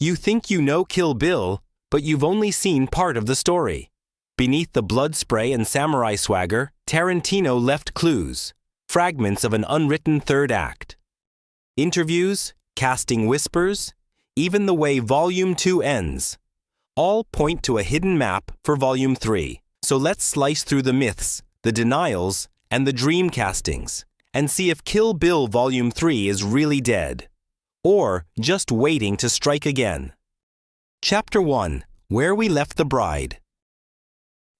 You think you know Kill Bill, but you've only seen part of the story. Beneath the blood spray and samurai swagger, Tarantino left clues, fragments of an unwritten third act. Interviews, casting whispers, even the way Volume 2 ends, all point to a hidden map for Volume 3. So let's slice through the myths, the denials, and the dream castings, and see if Kill Bill Volume 3 is really dead, or just waiting to strike again. Chapter 1. Where We Left the Bride.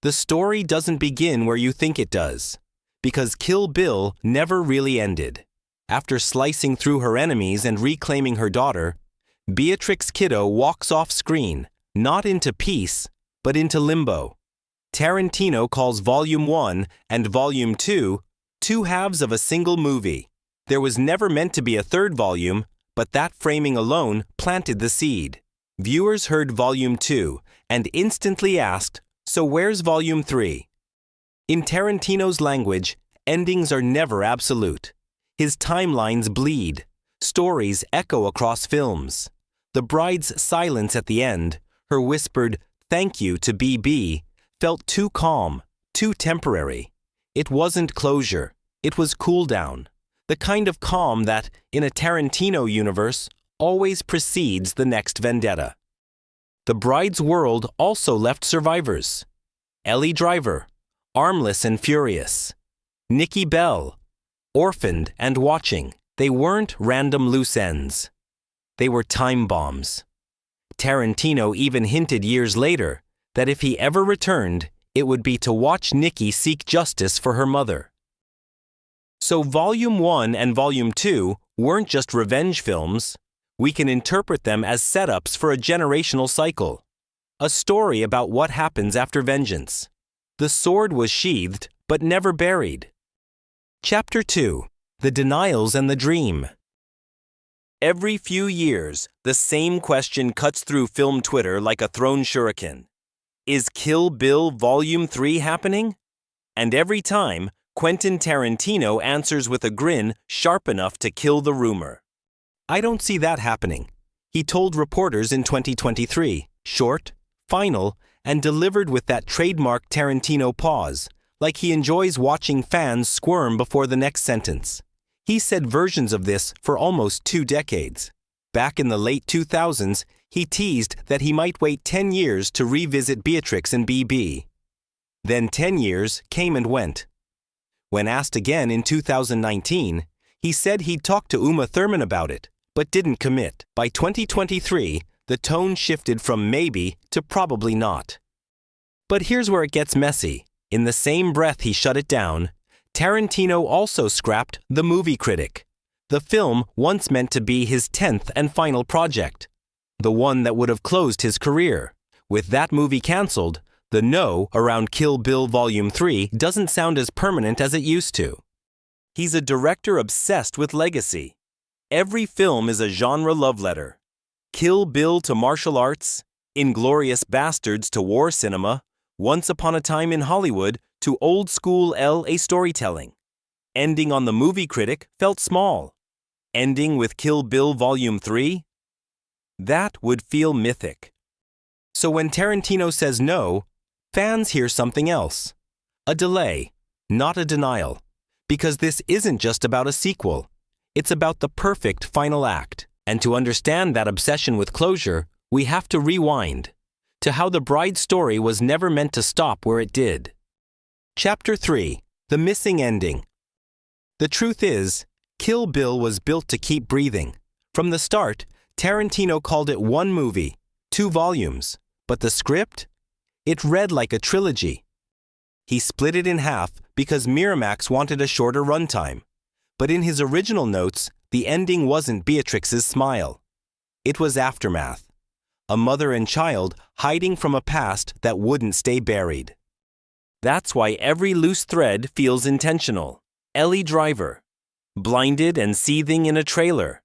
The story doesn't begin where you think it does, because Kill Bill never really ended. After slicing through her enemies and reclaiming her daughter, Beatrix Kiddo walks off screen, not into peace, but into limbo. Tarantino calls Volume 1 and Volume 2 two halves of a single movie. There was never meant to be a third volume, but that framing alone planted the seed. Viewers heard Volume 2 and instantly asked, so where's Volume 3? In Tarantino's language, endings are never absolute. His timelines bleed. Stories echo across films. The bride's silence at the end, her whispered "thank you" to BB, felt too calm, too temporary. It wasn't closure. It was cool down. The kind of calm that, in a Tarantino universe, always precedes the next vendetta. The bride's world also left survivors. Ellie Driver, armless and furious. Nikki Bell, orphaned and watching. They weren't random loose ends. They were time bombs. Tarantino even hinted years later that if he ever returned, it would be to watch Nikki seek justice for her mother. So Volume 1 and Volume 2 weren't just revenge films. We can interpret them as setups for a generational cycle. A story about what happens after vengeance. The sword was sheathed, but never buried. Chapter 2. The Denials and the Dream. Every few years, the same question cuts through film Twitter like a thrown shuriken. Is Kill Bill Volume 3 happening? And every time, Quentin Tarantino answers with a grin sharp enough to kill the rumor. I don't see that happening, he told reporters in 2023, short, final, and delivered with that trademark Tarantino pause, like he enjoys watching fans squirm before the next sentence. He said versions of this for almost 2 decades. Back in the late 2000s, he teased that he might wait 10 years to revisit Beatrix and BB. Then 10 years came and went. When asked again in 2019, he said he'd talked to Uma Thurman about it, but didn't commit. By 2023, the tone shifted from maybe to probably not. But here's where it gets messy. In the same breath he shut it down, Tarantino also scrapped The Movie Critic, the film once meant to be his 10th and final project, the one that would have closed his career. With that movie cancelled, the no around Kill Bill Volume 3 doesn't sound as permanent as it used to. He's a director obsessed with legacy. Every film is a genre love letter. Kill Bill to martial arts, Inglourious Bastards to war cinema, Once Upon a Time in Hollywood to old school LA storytelling. Ending on The Movie Critic felt small. Ending with Kill Bill Volume 3? That would feel mythic. So when Tarantino says no, fans hear something else. A delay, not a denial. Because this isn't just about a sequel. It's about the perfect final act. And to understand that obsession with closure, we have to rewind to how the bride's story was never meant to stop where it did. Chapter 3. The Missing Ending. The truth is, Kill Bill was built to keep breathing. From the start, Tarantino called it one movie, 2 volumes. But the script? It read like a trilogy. He split it in half because Miramax wanted a shorter runtime. But in his original notes, the ending wasn't Beatrix's smile. It was aftermath. A mother and child hiding from a past that wouldn't stay buried. That's why every loose thread feels intentional. Ellie Driver, blinded and seething in a trailer,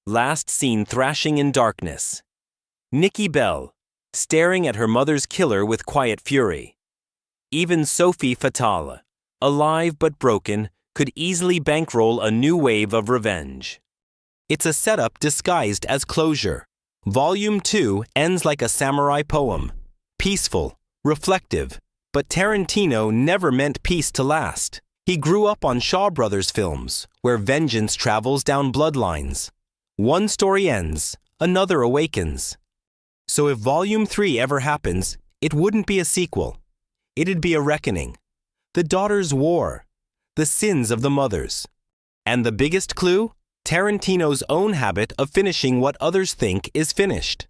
last seen thrashing in darkness. Nikki Bell, staring at her mother's killer with quiet fury. Even Sophie Fatale, alive but broken, could easily bankroll a new wave of revenge. It's a setup disguised as closure. Volume 2 ends like a samurai poem, peaceful, reflective, but Tarantino never meant peace to last. He grew up on Shaw Brothers films, where vengeance travels down bloodlines. One story ends, another awakens. So if Volume 3 ever happens, it wouldn't be a sequel. It'd be a reckoning. The daughters' war. The sins of the mothers. And the biggest clue? Tarantino's own habit of finishing what others think is finished.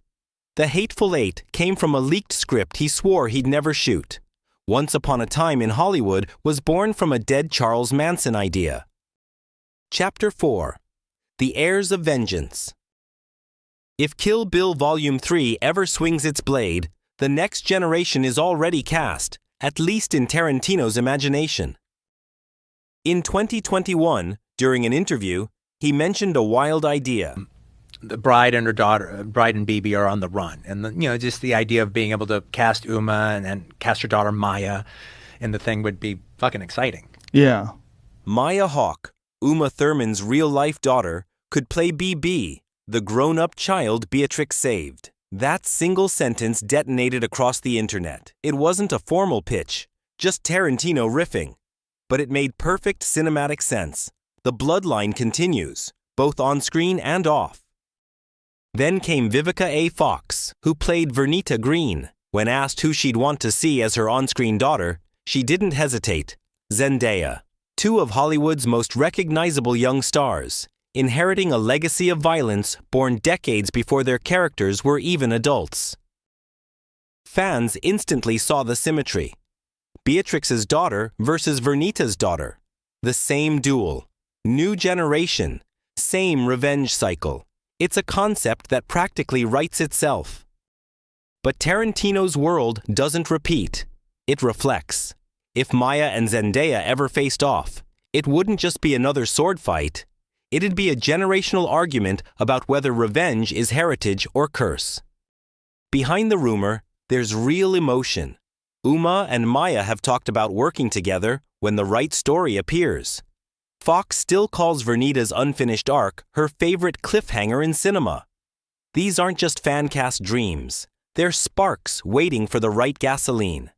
The Hateful Eight came from a leaked script he swore he'd never shoot. Once Upon a Time in Hollywood was born from a dead Charles Manson idea. Chapter 4. The Heirs of Vengeance. If Kill Bill Volume 3 ever swings its blade, the next generation is already cast, at least in Tarantino's imagination. In 2021, during an interview, he mentioned a wild idea. The bride and her daughter, bride and Bibi, are on the run. And, just the idea of being able to cast Uma and cast her daughter Maya in the thing would be fucking exciting. Yeah. Maya Hawke, Uma Thurman's real-life daughter, could play Bibi, the grown-up child Beatrix saved. That single sentence detonated across the internet. It wasn't a formal pitch, just Tarantino riffing. But it made perfect cinematic sense. The bloodline continues, both on screen and off. Then came Vivica A. Fox, who played Vernita Green. When asked who she'd want to see as her on-screen daughter, she didn't hesitate. Zendaya. Two of Hollywood's most recognizable young stars, inheriting a legacy of violence born decades before their characters were even adults. Fans instantly saw the symmetry. Beatrix's daughter versus Vernita's daughter. The same duel. New generation. Same revenge cycle. It's a concept that practically writes itself. But Tarantino's world doesn't repeat. It reflects. If Maya and Zendaya ever faced off, it wouldn't just be another sword fight. It'd be a generational argument about whether revenge is heritage or curse. Behind the rumor, there's real emotion. Uma and Maya have talked about working together when the right story appears. Fox still calls Vernita's unfinished arc her favorite cliffhanger in cinema. These aren't just fan-cast dreams. They're sparks waiting for the right gasoline.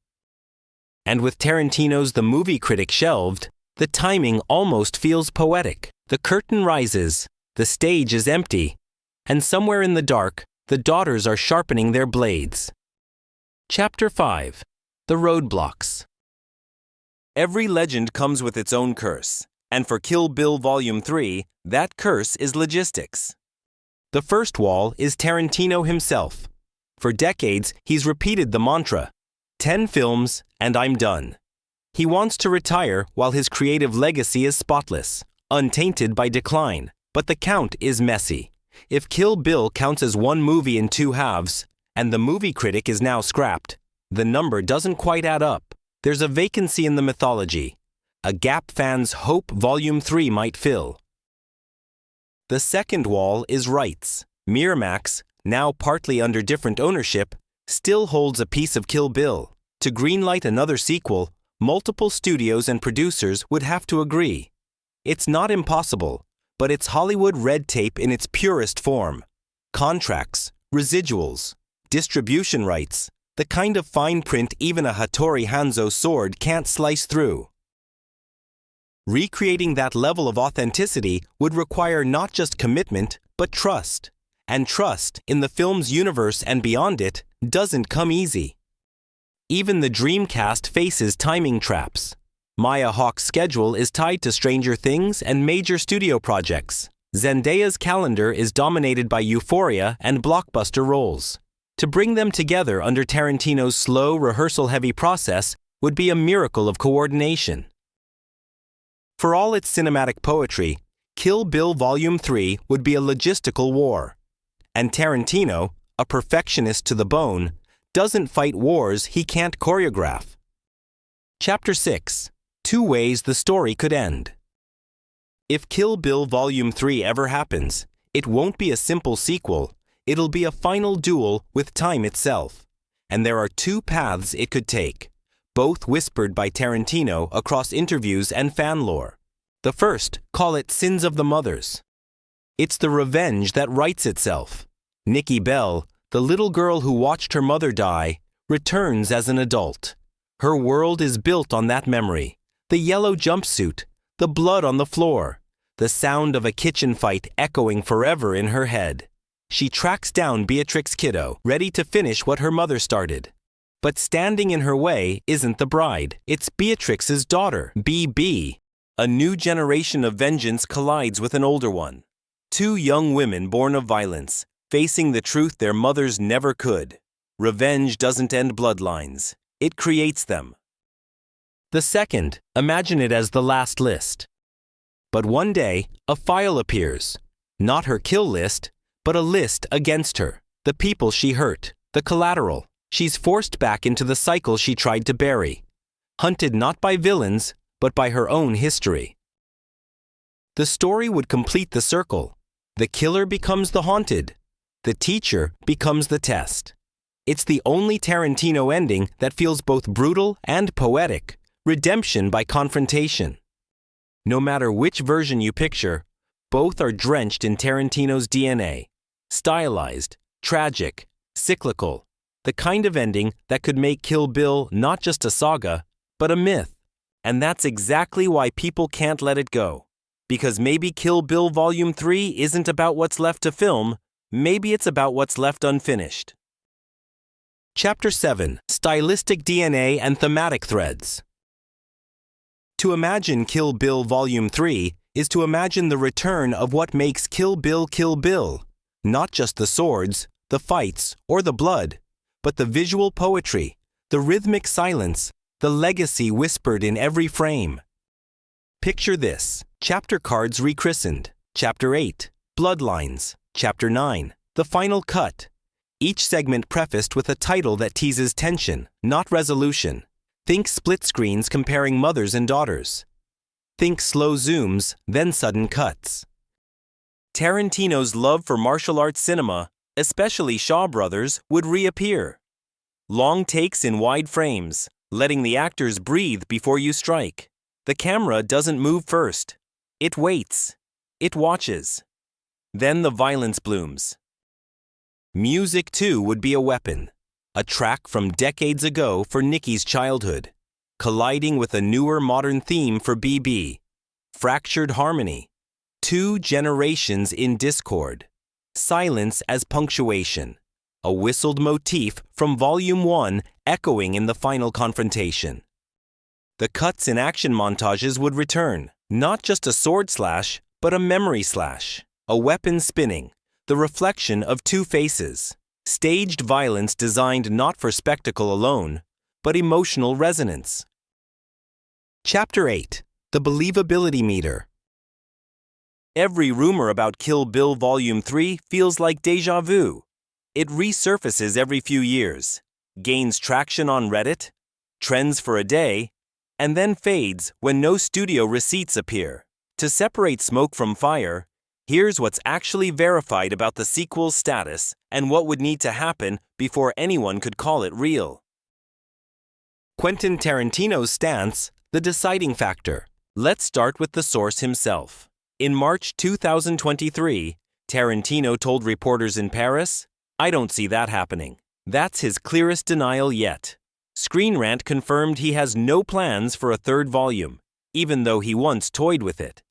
And with Tarantino's The Movie Critic shelved, the timing almost feels poetic. The curtain rises, the stage is empty, and somewhere in the dark, the daughters are sharpening their blades. Chapter 5. The Roadblocks. Every legend comes with its own curse, and for Kill Bill Volume 3, that curse is logistics. The first wall is Tarantino himself. For decades, he's repeated the mantra, 10 films and I'm done. He wants to retire while his creative legacy is spotless, untainted by decline, but the count is messy. If Kill Bill counts as one movie in two halves, and The Movie Critic is now scrapped, the number doesn't quite add up. There's a vacancy in the mythology, a gap fans hope Volume 3 might fill. The second wall is rights. Miramax, now partly under different ownership, still holds a piece of Kill Bill. To greenlight another sequel, multiple studios and producers would have to agree. It's not impossible, but it's Hollywood red tape in its purest form. Contracts, residuals, distribution rights, the kind of fine print even a Hattori Hanzo sword can't slice through. Recreating that level of authenticity would require not just commitment, but trust. And trust, in the film's universe and beyond it, doesn't come easy. Even the Dreamcast faces timing traps. Maya Hawke's schedule is tied to Stranger Things and major studio projects. Zendaya's calendar is dominated by Euphoria and blockbuster roles. To bring them together under Tarantino's slow, rehearsal-heavy process would be a miracle of coordination. For all its cinematic poetry, Kill Bill Volume 3 would be a logistical war. And Tarantino, a perfectionist to the bone, doesn't fight wars he can't choreograph. Chapter 6. 2 ways the story could end. If Kill Bill Volume 3 ever happens, it won't be a simple sequel, it'll be a final duel with time itself. And there are 2 paths it could take, both whispered by Tarantino across interviews and fan lore. The first, call it Sins of the Mothers. It's the revenge that writes itself. Nikki Bell, the little girl who watched her mother die, returns as an adult. Her world is built on that memory. The yellow jumpsuit, the blood on the floor, the sound of a kitchen fight echoing forever in her head. She tracks down Beatrix Kiddo, ready to finish what her mother started. But standing in her way isn't the bride. It's Beatrix's daughter, BB. A new generation of vengeance collides with an older one. Two young women born of violence, facing the truth their mothers never could. Revenge doesn't end bloodlines. It creates them. The second, imagine it as the last list. But one day, a file appears. Not her kill list, but a list against her. The people she hurt, the collateral. She's forced back into the cycle she tried to bury. Hunted not by villains, but by her own history. The story would complete the circle. The killer becomes the haunted. The teacher becomes the test. It's the only Tarantino ending that feels both brutal and poetic, redemption by confrontation. No matter which version you picture, both are drenched in Tarantino's DNA. Stylized, tragic, cyclical, the kind of ending that could make Kill Bill not just a saga, but a myth. And that's exactly why people can't let it go. Because maybe Kill Bill Volume 3 isn't about what's left to film, maybe it's about what's left unfinished. Chapter 7: Stylistic DNA and Thematic Threads. To imagine Kill Bill Volume 3 is to imagine the return of what makes Kill Bill, not just the swords, the fights, or the blood, but the visual poetry, the rhythmic silence, the legacy whispered in every frame. Picture this: chapter cards rechristened, Chapter 8, Bloodlines, Chapter 9, The Final Cut. Each segment prefaced with a title that teases tension, not resolution. Think split screens comparing mothers and daughters. Think slow zooms, then sudden cuts. Tarantino's love for martial arts cinema, especially Shaw Brothers, would reappear. Long takes in wide frames, letting the actors breathe before you strike. The camera doesn't move first. It waits. It watches. Then the violence blooms. Music, too, would be a weapon. A track from decades ago for Nikki's childhood, colliding with a newer modern theme for BB. Fractured harmony. Two generations in discord. Silence as punctuation. A whistled motif from Volume 1 echoing in the final confrontation. The cuts in action montages would return. Not just a sword slash, but a memory slash. A weapon spinning. The reflection of two faces. Staged violence designed not for spectacle alone, but emotional resonance. Chapter 8: The Believability Meter. Every rumor about Kill Bill Volume 3 feels like déjà vu. It resurfaces every few years, gains traction on Reddit, trends for a day, and then fades when no studio receipts appear. To separate smoke from fire, here's what's actually verified about the sequel's status and what would need to happen before anyone could call it real. Quentin Tarantino's stance, the deciding factor. Let's start with the source himself. In March 2023, Tarantino told reporters in Paris, "I don't see that happening." That's his clearest denial yet. Screen Rant confirmed he has no plans for a third volume, even though he once toyed with it.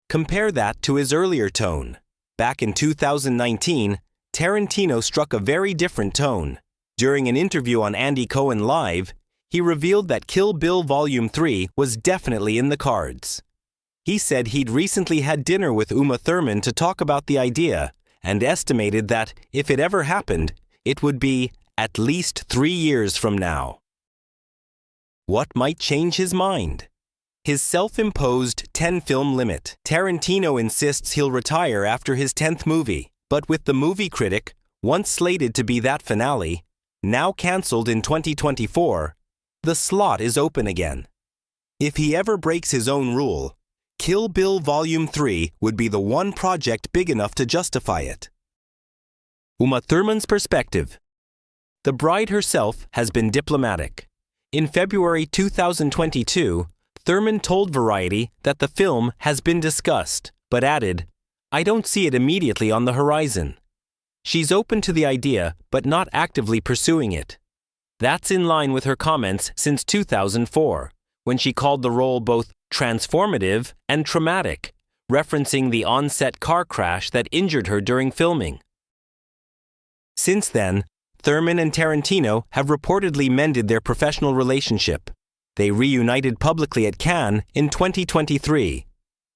Compare that to his earlier tone. Back in 2019, Tarantino struck a very different tone. During an interview on Andy Cohen Live, he revealed that Kill Bill Volume 3 was definitely in the cards. He said he'd recently had dinner with Uma Thurman to talk about the idea and estimated that, if it ever happened, it would be at least 3 years from now. What might change his mind? His self-imposed 10-film limit. Tarantino insists he'll retire after his 10th movie, but with the Movie Critic, once slated to be that finale, now cancelled in 2024, the slot is open again. If he ever breaks his own rule, Kill Bill Volume 3 would be the one project big enough to justify it. Uma Thurman's perspective. The bride herself has been diplomatic. In February 2022, Thurman told Variety that the film has been discussed, but added, "I don't see it immediately on the horizon." She's open to the idea, but not actively pursuing it. That's in line with her comments since 2004, when she called the role both transformative and traumatic, referencing the on-set car crash that injured her during filming. Since then, Thurman and Tarantino have reportedly mended their professional relationship. They reunited publicly at Cannes in 2023.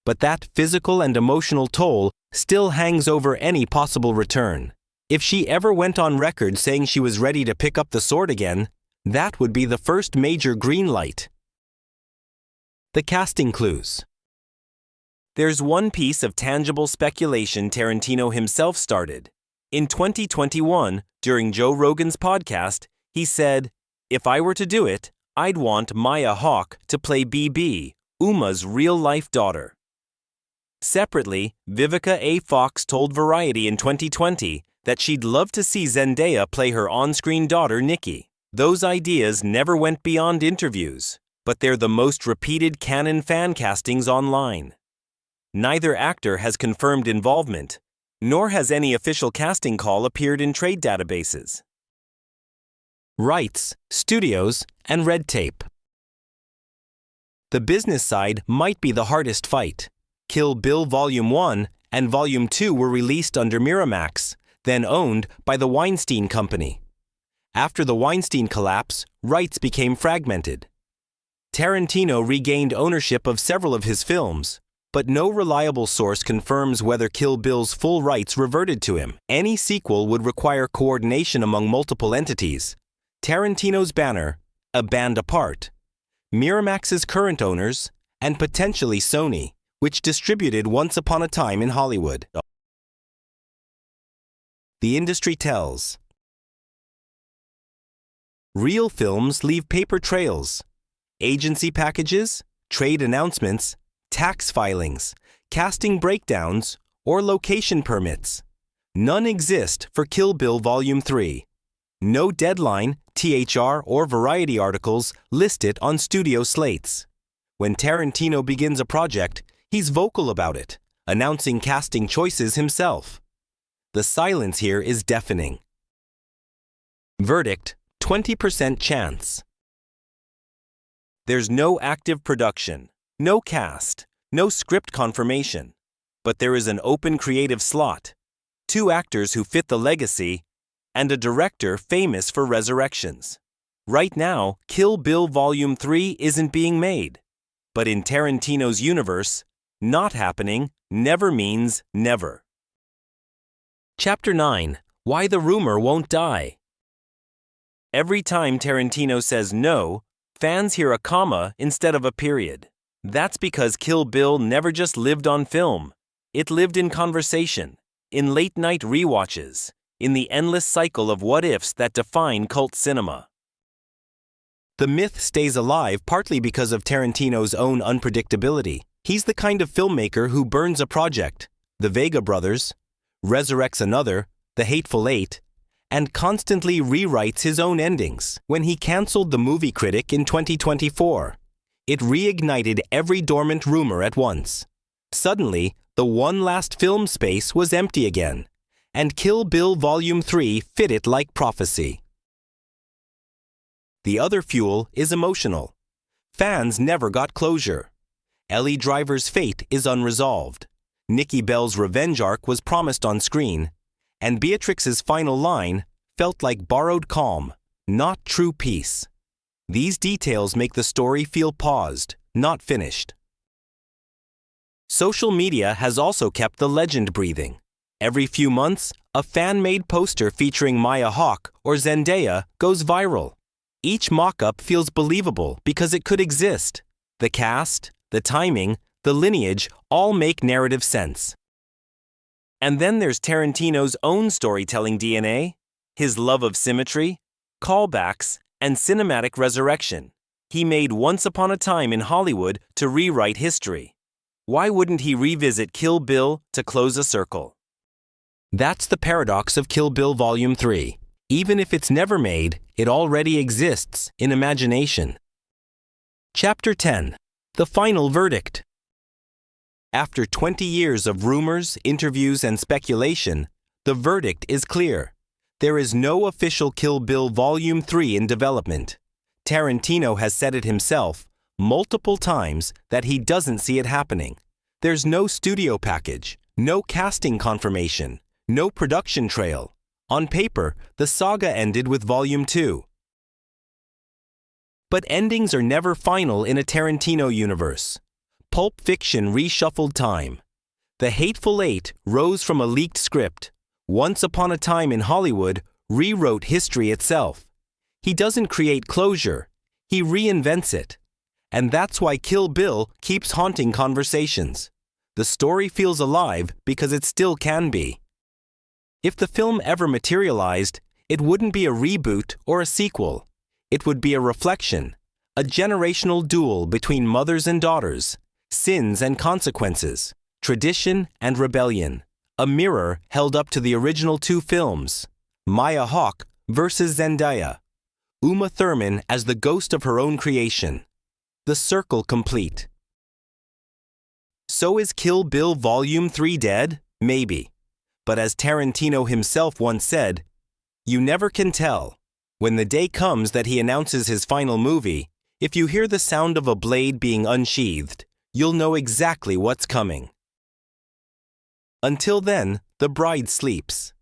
But that physical and emotional toll still hangs over any possible return. If she ever went on record saying she was ready to pick up the sword again, that would be the first major green light. The casting clues. There's one piece of tangible speculation Tarantino himself started. In 2021, during Joe Rogan's podcast, he said, "If I were to do it, I'd want Maya Hawke to play BB, Uma's real-life daughter." Separately, Vivica A. Fox told Variety in 2020 that she'd love to see Zendaya play her on-screen daughter, Nikki. Those ideas never went beyond interviews, but they're the most repeated canon fan castings online. Neither actor has confirmed involvement, nor has any official casting call appeared in trade databases. Rights, studios, and red tape. The business side might be the hardest fight. Kill Bill Volume 1 and Volume 2 were released under Miramax, then owned by the Weinstein Company. After the Weinstein collapse, rights became fragmented. Tarantino regained ownership of several of his films, but no reliable source confirms whether Kill Bill's full rights reverted to him. Any sequel would require coordination among multiple entities. Tarantino's banner, A Band Apart, Miramax's current owners, and potentially Sony, which distributed Once Upon a Time in Hollywood. The industry tells. Real films leave paper trails. Agency packages, trade announcements, tax filings, casting breakdowns, or location permits. None exist for Kill Bill Volume 3. No deadline, THR, or Variety articles list it on studio slates. When Tarantino begins a project, he's vocal about it, announcing casting choices himself. The silence here is deafening. Verdict, 20% chance. There's no active production, no cast, no script confirmation, but there is an open creative slot, 2 actors who fit the legacy, and a director famous for resurrections. Right now, Kill Bill Volume 3 isn't being made, but in Tarantino's universe, not happening never means never. Chapter 9. Why the Rumor Won't Die. Every time Tarantino says no, fans hear a comma instead of a period. That's because Kill Bill never just lived on film. It lived in conversation, in late-night rewatches, in the endless cycle of what-ifs that define cult cinema. The myth stays alive partly because of Tarantino's own unpredictability. He's the kind of filmmaker who burns a project, The Vega Brothers, resurrects another, The Hateful Eight, and constantly rewrites his own endings. When he canceled the Movie Critic in 2024, it reignited every dormant rumor at once. Suddenly, the one last film space was empty again, and Kill Bill Volume 3 fit it like prophecy. The other fuel is emotional. Fans never got closure. Ellie Driver's fate is unresolved. Nikki Bell's revenge arc was promised on screen, and Beatrix's final line felt like borrowed calm, not true peace. These details make the story feel paused, not finished. Social media has also kept the legend breathing. Every few months, a fan-made poster featuring Maya Hawke or Zendaya goes viral. Each mock-up feels believable because it could exist. The cast, the timing, the lineage all make narrative sense. And then there's Tarantino's own storytelling DNA, his love of symmetry, callbacks, and cinematic resurrection. He made Once Upon a Time in Hollywood to rewrite history. Why wouldn't he revisit Kill Bill to close a circle? That's the paradox of Kill Bill Volume 3. Even if it's never made, it already exists in imagination. Chapter 10. The Final Verdict. After 20 years of rumors, interviews, and speculation, The verdict is clear. There is no official Kill Bill Volume 3 in development. Tarantino has said it himself multiple times that he doesn't see it happening. There's no studio package, no casting confirmation, no production trail. On paper, the saga ended with Volume 2. But endings are never final in a Tarantino universe. Pulp Fiction reshuffled time. The Hateful Eight rose from a leaked script. Once Upon a Time in Hollywood rewrote history itself. He doesn't create closure, he reinvents it. And that's why Kill Bill keeps haunting conversations. The story feels alive because it still can be. If the film ever materialized, it wouldn't be a reboot or a sequel. It would be a reflection, a generational duel between mothers and daughters, sins and consequences, tradition and rebellion. A mirror held up to the original two films, Maya Hawke versus Zendaya. Uma Thurman as the ghost of her own creation. The circle complete. So is Kill Bill Volume 3 dead? Maybe. But as Tarantino himself once said, you never can tell. When the day comes that he announces his final movie, if you hear the sound of a blade being unsheathed, you'll know exactly what's coming. Until then, the bride sleeps.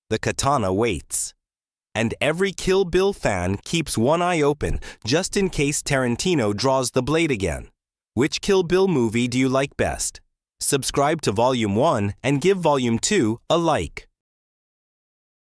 The katana waits. And every Kill Bill fan keeps one eye open just in case Tarantino draws the blade again. Which Kill Bill movie do you like best? Subscribe to Volume 1 and give Volume 2 a like.